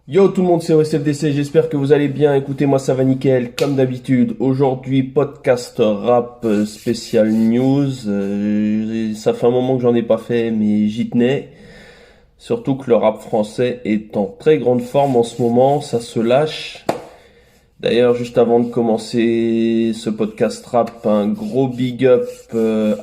Yo tout le monde, c'est OSFDC, j'espère que vous allez bien. Écoutez, moi ça va nickel, comme d'habitude. Aujourd'hui, podcast rap spécial news. Ça fait un moment que j'en ai pas fait, mais j'y tenais. Surtout que le rap français est en très grande forme en ce moment, ça se lâche. D'ailleurs, juste avant de commencer ce podcast rap, un gros big up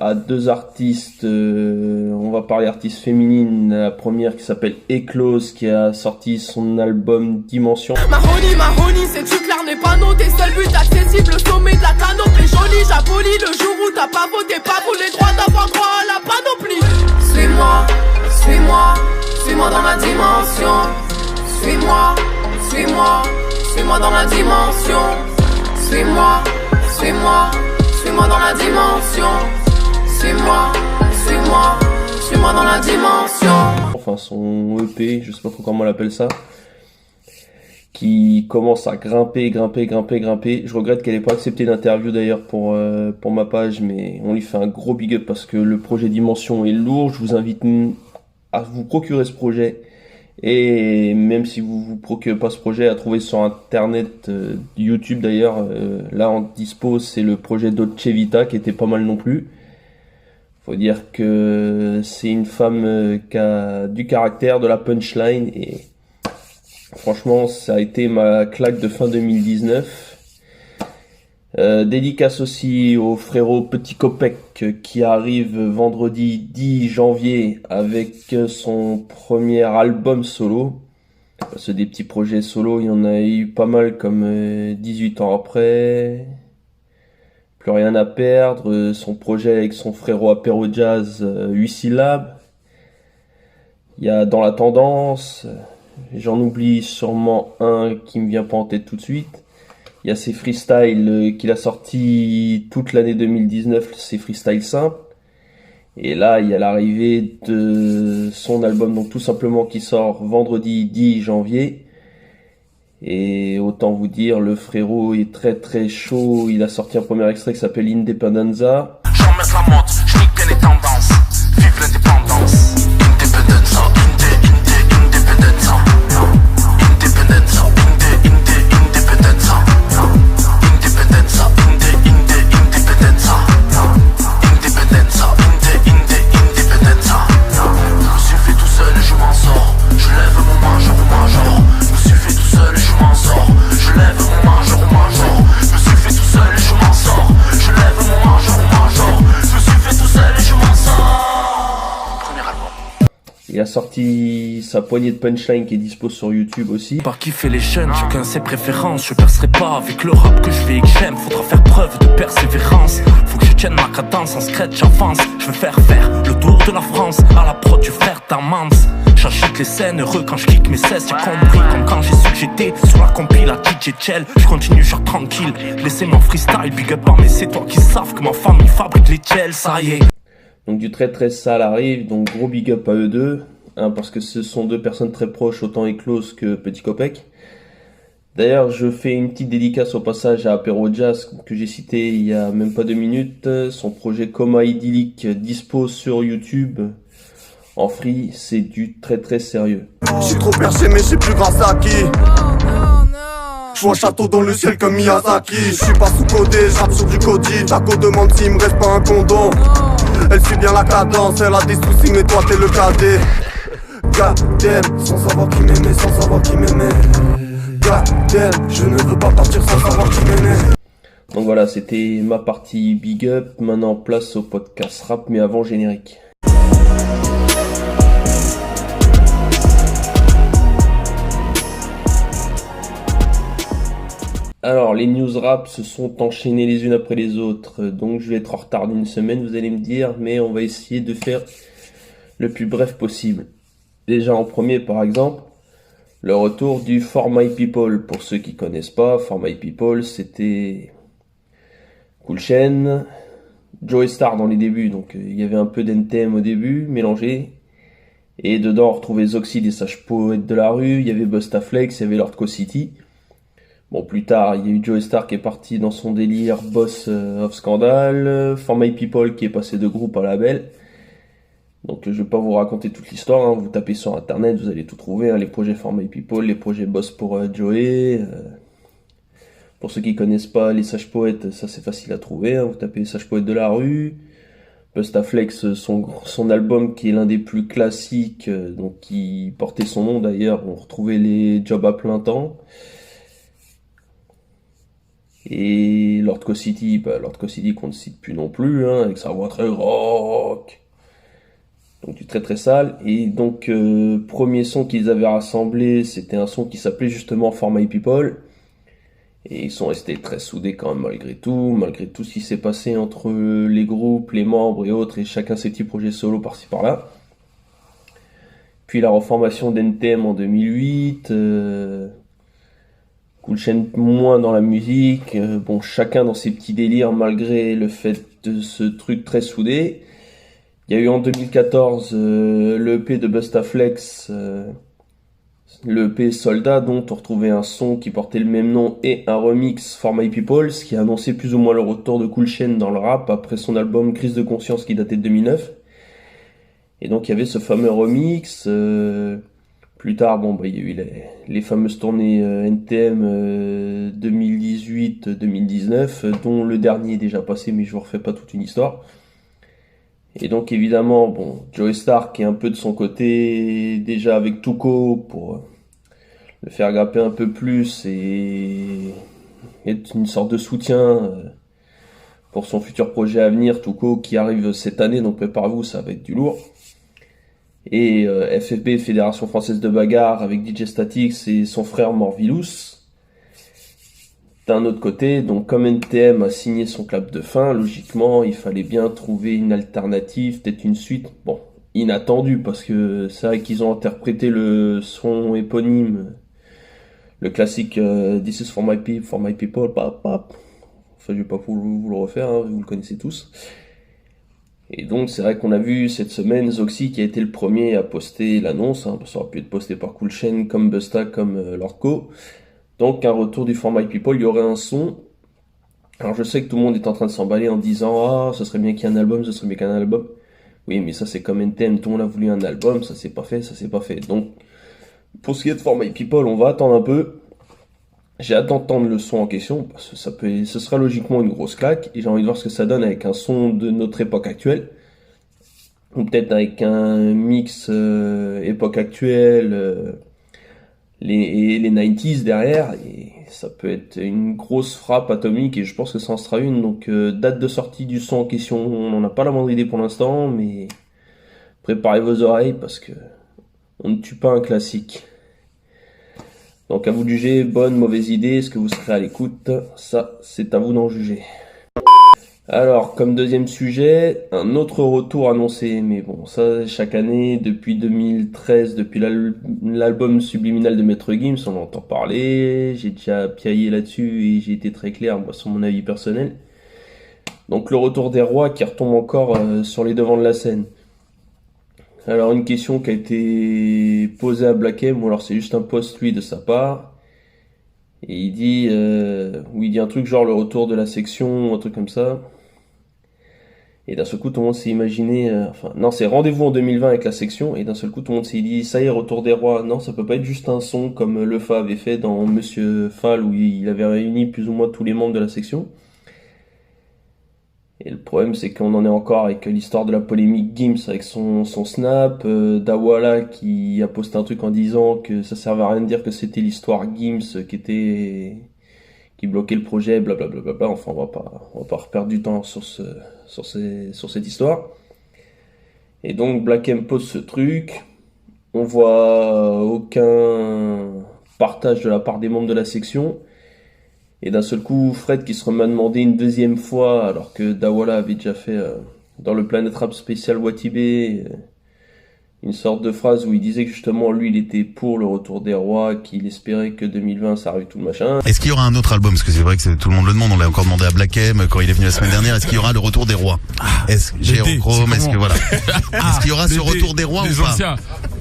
à deux artistes. On va parler artistes féminines. La première qui s'appelle Eclose, qui a sorti son album Dimension. Mahoney, c'est-tu clair, n'est pas noté. Seul but accessible, le sommet de la canopée. Joli, j'abolis le jour où t'as pas voté. Pas vous les droits d'avoir droit à la panoplie. Suis-moi, suis-moi, suis-moi dans la dimension. Suis-moi, suis-moi. Suis-moi dans la dimension. Suis-moi, suis-moi, suis-moi dans la dimension. Suis-moi, suis-moi, suis-moi dans la dimension. Enfin, son EP, je sais pas trop comment on l'appelle ça, qui commence à grimper. Je regrette qu'elle ait pas accepté l'interview d'ailleurs pour ma page, mais on lui fait un gros big up parce que le projet Dimension est lourd. Je vous invite à vous procurer ce projet. Et même si vous vous procurez pas ce projet, à trouver sur internet, YouTube d'ailleurs, là en dispo, c'est le projet Dolce Vita qui était pas mal non plus. Faut dire que c'est une femme qui a du caractère, de la punchline, et franchement ça a été ma claque de fin 2019. Dédicace aussi au frérot Petit Copec qui arrive vendredi 10 janvier avec son premier album solo. Parce que des petits projets solo, il y en a eu pas mal, comme 18 ans après, Plus rien à perdre, son projet avec son frérot Apéro Jazz, 8 syllabes. Il y a Dans la tendance, j'en oublie sûrement un qui me vient pas en tête tout de suite. Il y a ses freestyles qu'il a sorti toute l'année 2019, ses freestyles simples. Et là, il y a l'arrivée de son album, donc tout simplement, qui sort vendredi 10 janvier. Et autant vous dire, le frérot est très très chaud. Il a sorti un premier extrait qui s'appelle Independenza. J'en mets la mode, je nique bien les tendances. Vive l'indépendance. Independenza, Independenza. Independenza, Independenza. Independenza, Independenza. Independenza, Independenza. Je me suis fait tout seul et je m'en sors. Je lève mon major au major. Je me suis fait tout seul et je m'en sors. Je lève mon major au major. Je me suis fait tout seul et je m'en sors. Je lève mon major au major. Je me suis fait tout seul et je m'en sors. Premier album. Il a sorti sa poignée de punchline qui est dispo sur YouTube aussi. Par qui fait les jeunes, chacun ses préférences. Je percerai pas avec le rap que je fais et que j'aime. Faudra faire preuve de persévérance. Faut que je tienne ma cadence en scratch avance. Je veux faire le tour de la France. À la prod du frère d'Amans. J'achète les scènes, heureux quand je kick mes 16. J'ai compris comme quand j'ai su que j'étais sur la compile à DJ Chell. Je continue genre tranquille, laissez-moi freestyle. Big up mais c'est toi qui savent que ma famille fabrique les gels. Ça y est. Donc du très très sale arrive, donc gros big up à eux deux, hein, parce que ce sont deux personnes très proches, autant Eclose que Petit Copec. D'ailleurs, je fais une petite dédicace au passage à Apéro Jazz que j'ai cité il y a même pas 2 minutes. Son projet Coma Idyllique dispo sur YouTube en free, c'est du très très sérieux. J'suis trop perché mais j'sais plus grâce à qui. J'vois un château dans le ciel comme Miyazaki. J'suis pas sous-codé, j'rappe sur du Cody. Jaco demande s'il me reste pas un condom. Elle suit bien la cadence, elle a des soucis mais toi t'es le cadet. Goddamn, sans savoir qui m'aimait, sans savoir qui m'aimait. Goddamn, je ne veux pas partir sans savoir qui m'aimait. Donc voilà, c'était ma partie big up. Maintenant place au podcast rap, mais avant générique. Alors, les news rap se sont enchaînées les unes après les autres, donc je vais être en retard d'une semaine, vous allez me dire, mais on va essayer de faire le plus bref possible. Déjà en premier, par exemple, le retour du For My People. Pour ceux qui connaissent pas, For My People, c'était Cool Chain, Joey Star dans les débuts, donc il y avait un peu d'NTM au début, mélangé, et dedans on retrouvait Zoxy des sages poètes de la rue, il y avait Bustaflex, il y avait Lord Co City. Bon, plus tard, il y a eu Joey Star qui est parti dans son délire Boss of Scandal, For My People qui est passé de groupe à label. Donc je vais pas vous raconter toute l'histoire, hein. Vous tapez sur internet, vous allez tout trouver, hein. Les projets For My People, les projets Boss pour Joey. Pour ceux qui connaissent pas les Sages Poètes, ça c'est facile à trouver, hein. Vous tapez Sages Poètes de la rue. Bustaflex, son album qui est l'un des plus classiques, donc qui portait son nom d'ailleurs, on retrouvait les Jobs à plein temps. Et Lord City, Lord City qu'on ne cite plus non plus, hein, avec sa voix très rock. Donc du très très sale. Et donc premier son qu'ils avaient rassemblé, c'était un son qui s'appelait justement For My People. Et ils sont restés très soudés quand même malgré tout ce qui s'est passé entre les groupes, les membres et autres, et chacun ses petits projets solo par-ci par-là. Puis la reformation d'NTM en 2008, Cool Chain moins dans la musique, bon chacun dans ses petits délires malgré le fait de ce truc très soudé. Il y a eu en 2014 le EP de Bustaflex, le EP Soldat, dont on retrouvait un son qui portait le même nom et un remix For My People, ce qui a annoncé plus ou moins le retour de Cool Chain dans le rap après son album Crise de conscience qui datait de 2009. Et donc il y avait ce fameux remix. Plus tard, il y a eu les fameuses tournées NTM 2018-2019, dont le dernier est déjà passé, mais je vous refais pas toute une histoire. Et donc évidemment, Joey Stark est un peu de son côté, déjà avec Tuco pour le faire gapper un peu plus et être une sorte de soutien pour son futur projet à venir. Tuco qui arrive cette année, donc préparez-vous, ça va être du lourd. Et FFB, Fédération Française de Bagarre, avec DJ Statix et son frère Morvilous. D'un autre côté, donc comme NTM a signé son clap de fin, logiquement, il fallait bien trouver une alternative, peut-être une suite, inattendue, parce que c'est vrai qu'ils ont interprété le son éponyme, le classique This is for my people, Enfin, je vais pas vous le refaire, hein, vous le connaissez tous. Et donc, c'est vrai qu'on a vu cette semaine Zoxy qui a été le premier à poster l'annonce, hein, ça aurait pu être posté par Cool Chain, comme Busta, comme Lordco. Donc un retour du For My People, il y aurait un son. Alors je sais que tout le monde est en train de s'emballer en disant « Ah, ce serait bien qu'il y ait un album, ce serait bien qu'il y ait un album. » Oui, mais ça c'est comme NTM, tout le monde a voulu un album, ça c'est pas fait. Donc, pour ce qui est de For My People, on va attendre un peu. J'ai hâte d'entendre le son en question, parce que ce sera logiquement une grosse claque, et j'ai envie de voir ce que ça donne avec un son de notre époque actuelle. Ou peut-être avec un mix époque actuelle... les 90s derrière, et ça peut être une grosse frappe atomique, et je pense que ça en sera une. Donc date de sortie du son en question, on n'en a pas la moindre idée pour l'instant, mais préparez vos oreilles parce que on ne tue pas un classique. Donc à vous de juger, bonne, mauvaise idée, est-ce que vous serez à l'écoute? Ça, c'est à vous d'en juger. Alors, comme deuxième sujet, un autre retour annoncé, mais ça, chaque année, depuis 2013, depuis l'album Subliminal de Maître Gims, on entend parler, j'ai déjà piaillé là-dessus et j'ai été très clair, sur mon avis personnel. Donc le retour des rois qui retombe encore sur les devants de la scène. Alors une question qui a été posée à Black M, ou alors c'est juste un post lui de sa part, et il dit un truc genre le retour de la section, un truc comme ça. Et d'un seul coup, tout le monde s'est imaginé... c'est rendez-vous en 2020 avec la section, et d'un seul coup, tout le monde s'est dit, ça y est, retour des rois. Non, ça peut pas être juste un son comme le Fa avait fait dans Monsieur Fall, où il avait réuni plus ou moins tous les membres de la section. Et le problème, c'est qu'on en est encore avec l'histoire de la polémique Gims avec son snap, Dawala qui a posté un truc en disant que ça servait à rien de dire que c'était l'histoire Gims qui bloquait le projet, blablabla. Enfin, on va pas reperdre du temps sur cette histoire. Et donc Black M pose ce truc, on voit aucun partage de la part des membres de la section, et d'un seul coup Fred qui se remet à demander une deuxième fois, alors que Dawala avait déjà fait dans le Planet Rap spécial Watibé une sorte de phrase où il disait que justement lui il était pour le retour des rois, qu'il espérait que 2020 ça arrive tout le machin. Est-ce qu'il y aura un autre album? Parce que c'est vrai que tout le monde le demande, on l'a encore demandé à Black M quand il est venu la semaine dernière. Est-ce qu'il y aura le retour des rois? Est-ce que voilà. Est-ce qu'il y aura ce retour des rois ou pas? Anciens.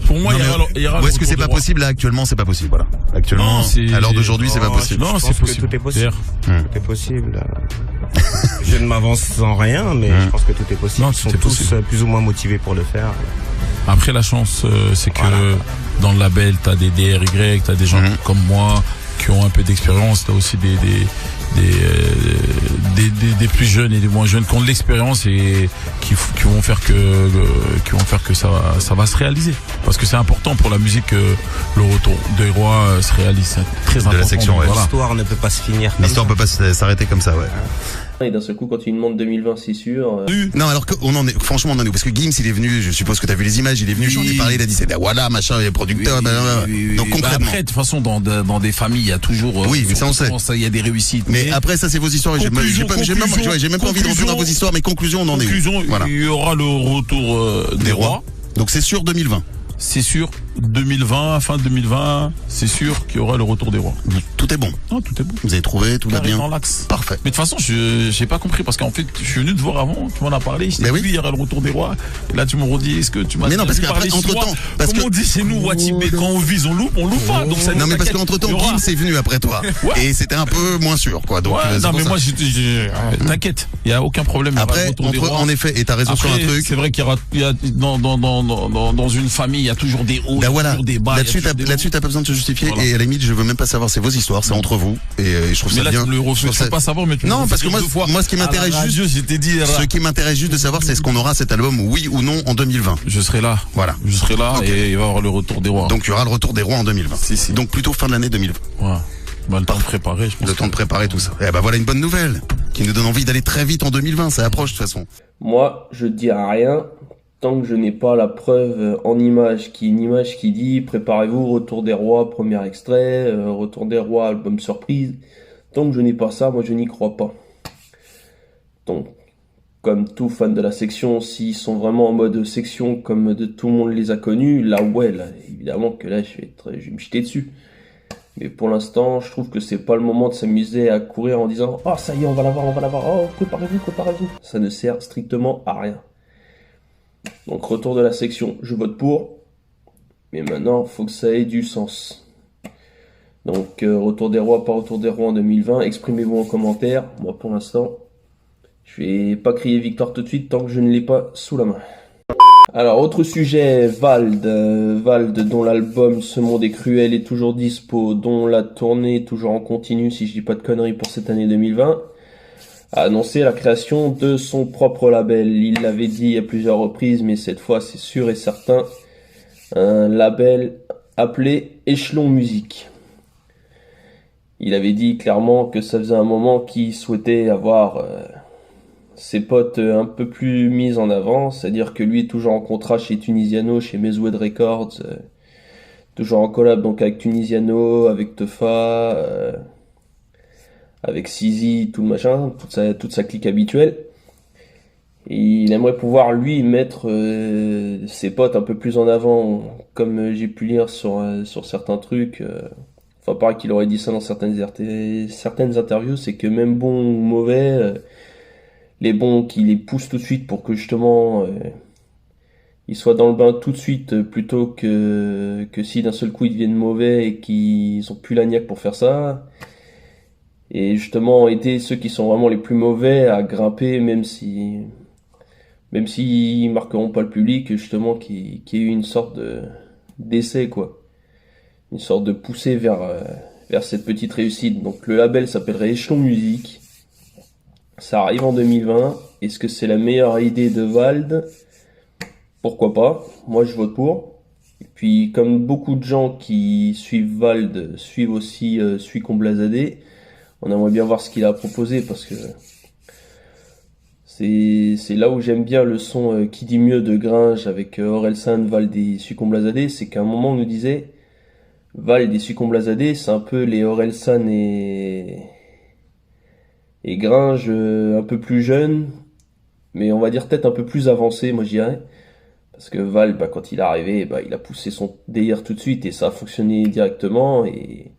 Pour moi, il y aura ou est-ce que c'est pas possible là actuellement? C'est pas possible, voilà. Actuellement, à l'heure d'aujourd'hui, c'est pas possible. Non, c'est possible. Tout est possible. Tout est possible. Je ne m'avance en rien, mais je pense que tout est possible. Ils sont tous plus ou moins motivés pour le faire. Après, la chance, c'est que dans le label, t'as des DRY, t'as des gens comme moi qui ont un peu d'expérience, t'as aussi des plus jeunes et des moins jeunes qui ont de l'expérience et qui vont faire que ça va se réaliser, parce que c'est important pour la musique que le retour des rois se réalise. C'est très important. De la section, ouais. L'histoire ne peut pas se finir. L'histoire peut pas s'arrêter comme ça, ouais. Et d'un seul coup, quand il demande 2020, c'est sûr. Non, alors qu'on en est, franchement, on en est où? Parce que Gims, il est venu, je suppose que t'as vu les images, il est venu, j'en ai parlé, il a dit c'est voilà, machin, il est producteur, donc concrètement. Après, de toute façon, dans des familles, il y a toujours, oui, mais ça on sait. Il y a des réussites. Mais après, ça c'est vos histoires, j'ai même pas envie de rentrer dans vos histoires, mais conclusion, on en est où? Voilà. Il y aura le retour des rois. Donc c'est sûr 2020. C'est sûr 2020, fin 2020, c'est sûr qu'il y aura le retour des rois. Tout est bon. Non, tout est bon. Vous avez trouvé, tout va bien. Dans l'axe. Parfait. Mais de toute façon, j'ai pas compris parce qu'en fait, je suis venu te voir avant, tu m'en as parlé, je t'ai dit il y aura le retour des rois. Et là, tu me redis, est-ce que tu m'as Mais non, parce qu'après, entre-temps, comme on dit chez nous, Watibé, quand on vise, on loupe pas. Donc ça, non, mais parce qu'entre-temps, Gims est venu après toi. Et c'était un peu moins sûr, quoi. Donc, non, mais moi, t'inquiète, il y a aucun problème. Après, en effet, et t'as raison sur un truc. C'est vrai qu'il y a dans une famille, il y a toujours des hauts, toujours des bas. Là-dessus, t'as pas besoin de te justifier. Voilà. Et à la limite, je veux même pas savoir, c'est vos histoires, c'est entre vous. Et je trouve ça bien. Je veux pas savoir, mais non, parce que moi, ce qui m'intéresse ce qui m'intéresse juste de savoir, c'est est-ce qu'on aura cet album, oui ou non, en 2020. Je serai là. Voilà. Je serai là et il va y avoir le retour des rois. Donc il y aura le retour des rois en 2020. Si. Donc plutôt fin de l'année 2020. Ouais. Le temps de préparer, je pense. Le temps de préparer tout ça. Et voilà une bonne nouvelle qui nous donne envie d'aller très vite en 2020. Ça approche de toute façon. Moi, je dis rien tant que je n'ai pas la preuve en image, une image qui dit préparez-vous, retour des rois, premier extrait, retour des rois, album surprise. Tant que je n'ai pas ça, moi je n'y crois pas. Donc, comme tout fan de la section, s'ils sont vraiment en mode section comme tout le monde les a connus, là évidemment que là je vais me jeter dessus. Mais pour l'instant, je trouve que c'est pas le moment de s'amuser à courir en disant « Oh ça y est, on va l'avoir, oh préparez-vous. » Ça ne sert strictement à rien. Donc retour de la section, je vote pour. Mais maintenant, faut que ça ait du sens. Donc retour des rois, pas retour des rois en 2020, exprimez-vous en commentaire. Moi pour l'instant, je vais pas crier victoire tout de suite tant que je ne l'ai pas sous la main. Alors autre sujet, Vald dont l'album Ce Monde est Cruel est toujours dispo, dont la tournée est toujours en continu si je dis pas de conneries pour cette année 2020, a annoncé la création de son propre label. Il l'avait dit à plusieurs reprises, mais cette fois c'est sûr et certain, un label appelé Échelon Musique. Il avait dit clairement que ça faisait un moment qu'il souhaitait avoir ses potes un peu plus mis en avant, c'est-à-dire que lui est toujours en contrat chez Tunisiano, chez Mezoued Records, toujours en collab donc avec Tunisiano, avec Tefa, avec Sizi, tout le machin, toute sa clique habituelle. Et il aimerait pouvoir lui mettre ses potes un peu plus en avant, comme j'ai pu lire sur certains trucs. Enfin, pareil qu'il aurait dit ça dans certaines interviews, c'est que même bons ou mauvais, les bons qui les poussent tout de suite pour que justement ils soient dans le bain tout de suite, plutôt que si d'un seul coup ils deviennent mauvais et qu'ils ont plus la niaque pour faire ça. Et justement aider ceux qui sont vraiment les plus mauvais à grimper, même s'ils marqueront pas le public, justement qu'il y ait eu une sorte d'essai, quoi. Une sorte de poussée vers cette petite réussite. Donc le label s'appellerait Échelon Musique. Ça arrive en 2020. Est-ce que c'est la meilleure idée de Vald? Pourquoi pas? Moi je vote pour. Et puis comme beaucoup de gens qui suivent Vald suivent aussi Suicon Blazadé, on aimerait bien voir ce qu'il a proposé, parce que c'est là où j'aime bien le son Qui dit mieux de Gringe avec Orelsan, Vald et Suicon Blazadé. C'est qu'à un moment on nous disait Vald et Suicon Blazadé, c'est un peu les Orelsan et Gringe un peu plus jeunes, mais on va dire peut-être un peu plus avancés, moi je dirais. Parce que Vald, quand il est arrivé, il a poussé son délire tout de suite et ça a fonctionné directement. Et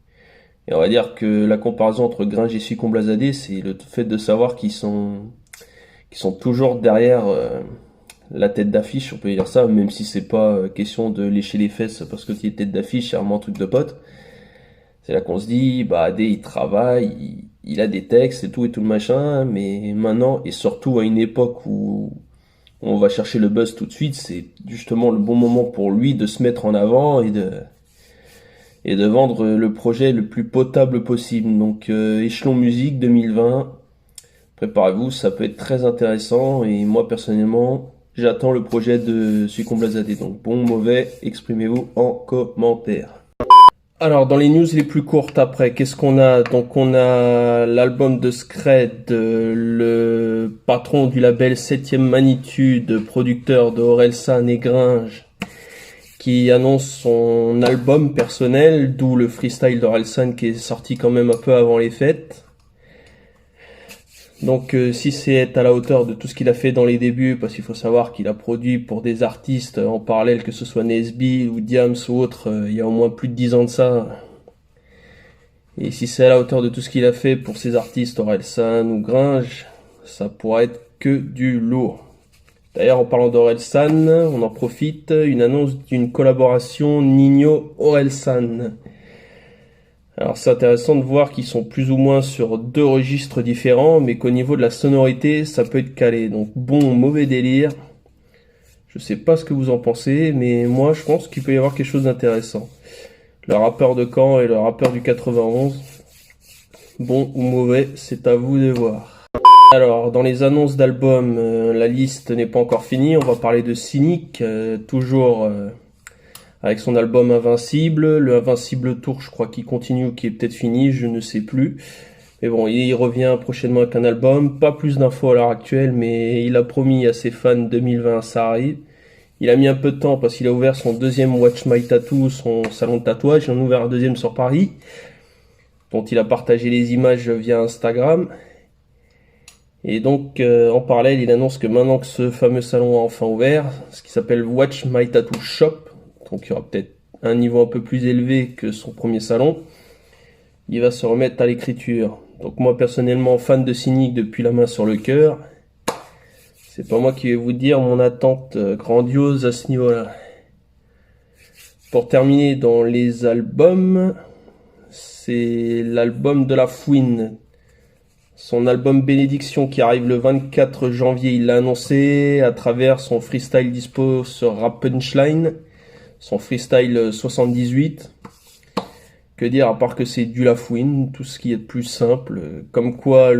on va dire que la comparaison entre Gringe et Suicon Blazadé, c'est le fait de savoir qu'ils sont toujours derrière la tête d'affiche, on peut dire ça, même si c'est pas question de lécher les fesses parce que tu es tête d'affiche, c'est vraiment un truc de pote. C'est là qu'on se dit, AD il travaille, il a des textes et tout le machin, mais maintenant, et surtout à une époque où on va chercher le buzz tout de suite, c'est justement le bon moment pour lui de se mettre en avant et de vendre le projet le plus potable possible. Donc Échelon Musique 2020, préparez-vous, ça peut être très intéressant, et moi personnellement, j'attends le projet de Succombe Blazadé. Donc bon, mauvais, exprimez-vous en commentaire. Alors, dans les news les plus courtes après, qu'est-ce qu'on a? Donc, on a l'album de Scred, le patron du label 7ème Magnitude, producteur de Orelsan et Gringe, qui annonce son album personnel, d'où le freestyle d'Orelsan qui est sorti quand même un peu avant les fêtes. Donc si c'est à la hauteur de tout ce qu'il a fait dans les débuts, parce qu'il faut savoir qu'il a produit pour des artistes en parallèle, que ce soit Nesby ou Diams ou autre, il y a au moins plus de 10 ans de ça. Et si c'est à la hauteur de tout ce qu'il a fait pour ces artistes, Orelsan ou Gringe, ça pourrait être que du lourd. D'ailleurs, en parlant d'Orelsan, on en profite, une annonce d'une collaboration Nino-Orelsan. Alors c'est intéressant de voir qu'ils sont plus ou moins sur 2 registres différents, mais qu'au niveau de la sonorité, ça peut être calé. Donc bon, mauvais délire. Je sais pas ce que vous en pensez, mais moi je pense qu'il peut y avoir quelque chose d'intéressant. Le rappeur de Caen et le rappeur du 91. Bon ou mauvais, c'est à vous de voir. Alors, dans les annonces d'albums, la liste n'est pas encore finie. On va parler de Cynic, toujours... avec son album Invincible, le Invincible Tour, je crois qu'il continue ou qui est peut-être fini, je ne sais plus. Mais bon, il revient prochainement avec un album, pas plus d'infos à l'heure actuelle, mais il a promis à ses fans 2020, ça arrive. Il a mis un peu de temps parce qu'il a ouvert son 2e Watch My Tattoo, son salon de tatouage, il en a ouvert un 2e sur Paris, dont il a partagé les images via Instagram. Et donc, en parallèle, il annonce que maintenant que ce fameux salon a enfin ouvert, ce qui s'appelle Watch My Tattoo Shop, donc il y aura peut-être un niveau un peu plus élevé que son premier salon, il va se remettre à l'écriture. Donc moi personnellement, fan de Cynic depuis la main sur le cœur, c'est pas moi qui vais vous dire mon attente grandiose à ce niveau-là. Pour terminer dans les albums, c'est l'album de La Fouine. Son album Bénédiction qui arrive le 24 janvier, il l'a annoncé à travers son freestyle dispo sur Rap Punchline. Son freestyle 78, que dire à part que c'est du Lafouine, tout ce qui est de plus simple, comme quoi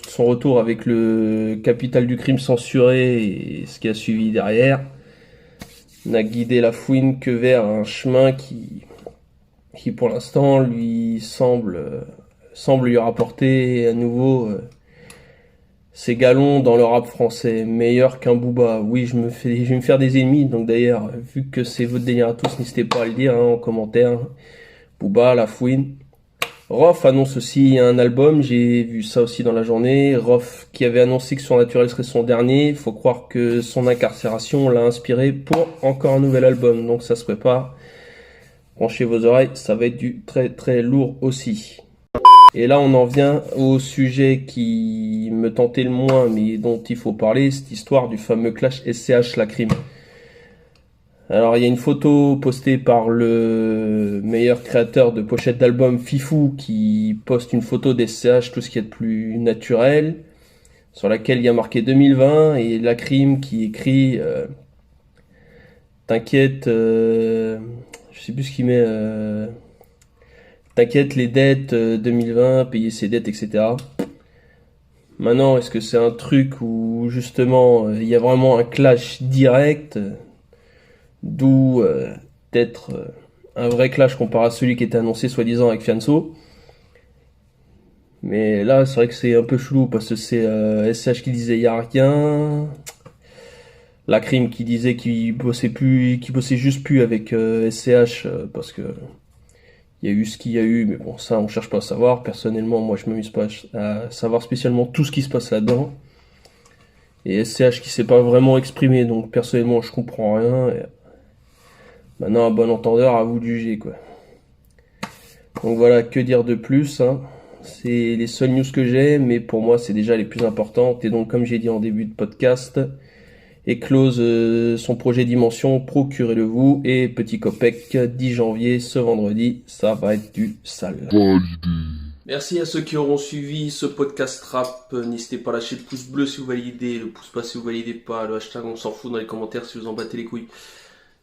son retour avec le Capital du Crime censuré et ce qui a suivi derrière n'a guidé Lafouine que vers un chemin qui pour l'instant lui semble lui rapporter à nouveau ses galons dans le rap français, meilleur qu'un Booba. Oui, je vais me faire des ennemis, donc d'ailleurs, vu que c'est votre délire à tous, n'hésitez pas à le dire en commentaire. Booba, Lafouine. Rof annonce aussi un album, j'ai vu ça aussi dans la journée. Rof qui avait annoncé que Surnaturel serait son dernier, il faut croire que son incarcération l'a inspiré pour encore un nouvel album, donc ça se prépare. Branchez vos oreilles, ça va être du très très lourd aussi. Et là, on en vient au sujet qui me tentait le moins, mais dont il faut parler, cette histoire du fameux clash SCH Lacrime. Alors, il y a une photo postée par le meilleur créateur de pochette d'album, Fifou, qui poste une photo d'SCH, tout ce qui est de plus naturel, sur laquelle il y a marqué 2020, et Lacrime qui écrit t'inquiète, je sais plus ce qu'il met... T'inquiète, les dettes 2020, payer ses dettes, etc. Maintenant, est-ce que c'est un truc où justement il y a vraiment un clash direct, d'où peut-être un vrai clash comparé à celui qui était annoncé soi-disant avec Fianso. Mais là, c'est vrai que c'est un peu chelou parce que c'est SCH qui disait il y a rien, Lacrime qui disait qu'il bossait juste plus avec SCH parce que il y a eu ce qu'il y a eu, mais bon, ça, on cherche pas à savoir. Personnellement, moi, je m'amuse pas à savoir spécialement tout ce qui se passe là-dedans. Et SCH qui s'est pas vraiment exprimé, donc personnellement, je comprends rien. Et maintenant, un bon entendeur, à vous de juger, quoi. Donc voilà, que dire de plus, hein. C'est les seules news que j'ai, mais pour moi, c'est déjà les plus importantes. Et donc, comme j'ai dit en début de podcast, éclose son projet Dimension, procurez-le-vous. Et petit copec, 10 janvier, ce vendredi, ça va être du sale. Validé. Merci à ceux qui auront suivi ce podcast rap. N'hésitez pas à lâcher le pouce bleu si vous validez, le pouce bas si vous validez pas, le hashtag on s'en fout dans les commentaires si vous en battez les couilles.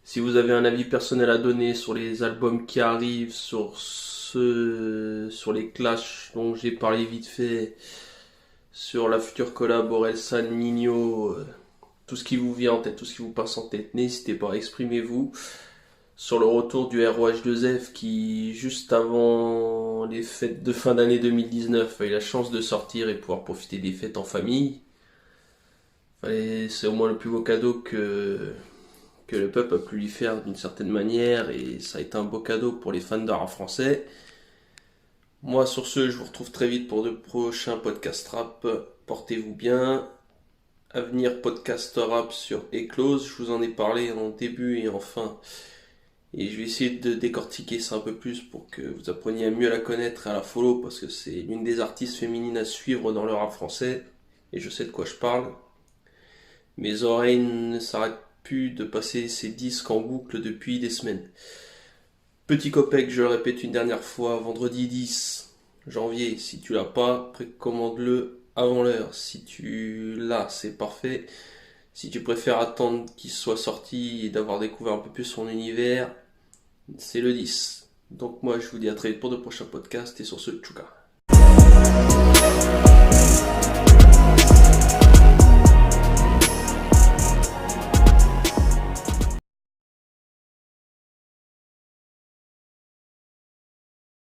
Si vous avez un avis personnel à donner sur les albums qui arrivent, sur les clashs dont j'ai parlé vite fait, sur la future collab Orelsan, Nino, tout ce qui vous vient en tête, tout ce qui vous passe en tête, n'hésitez pas, exprimez-vous. Sur le retour du ROH2F qui, juste avant les fêtes de fin d'année 2019, a eu la chance de sortir et pouvoir profiter des fêtes en famille. C'est au moins le plus beau cadeau que le peuple a pu lui faire d'une certaine manière, et ça a été un beau cadeau pour les fans de rap français. Moi, sur ce, je vous retrouve très vite pour de prochains podcasts rap. Portez-vous bien. À venir, podcast rap sur Eclose. Je vous en ai parlé en début et en fin. Et je vais essayer de décortiquer ça un peu plus pour que vous appreniez à mieux la connaître et à la follow, parce que c'est l'une des artistes féminines à suivre dans le rap français. Et je sais de quoi je parle. Mes oreilles ne s'arrêtent plus de passer ces disques en boucle depuis des semaines. Petit Copec, je le répète une dernière fois, vendredi 10 janvier. Si tu l'as pas, précommande-le avant l'heure. Si tu l'as, c'est parfait. Si tu préfères attendre qu'il soit sorti et d'avoir découvert un peu plus son univers, c'est le 10. Donc moi je vous dis à très vite pour de prochains podcasts, et sur ce, tchouka.